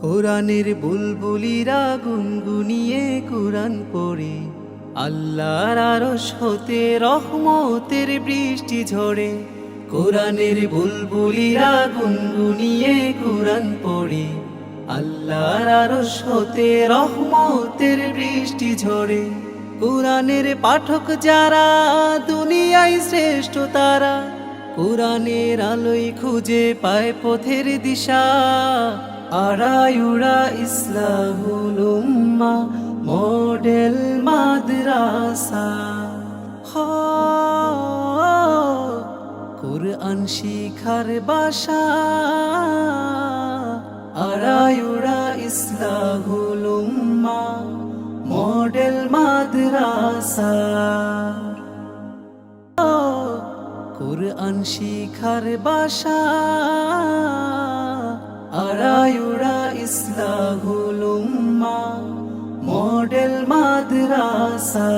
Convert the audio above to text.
কোরআনের বুলবুলিরা গুনগুনিয়ে কোরআন পড়ে, আল্লাহর আরশ হতে রহমতের বৃষ্টি ঝরে। কোরআনের বুলবুলিরা গুনগুনিয়ে কোরআন পড়ে, আল্লাহর আরশ হতে রহমতের বৃষ্টি ঝরে। কোরআনের পাঠক যারা দুনিয়ায় শ্রেষ্ঠ তারা, কোরআনের আলোয় খুঁজে পায় পথের দিশা। আড়াইউড়া ইসলাহুল উম্মাহ মডেল মাদ্রাসা। কোরআন শিখার বাসা, আড়াইউড়া ইসলাহুল উম্মাহ মডেল মাদ্রাসা। কোরআন শিখার বাসা, আড়াইউড়া ইসলাহুল উম্মাহ মডেল মাদ্রাসা।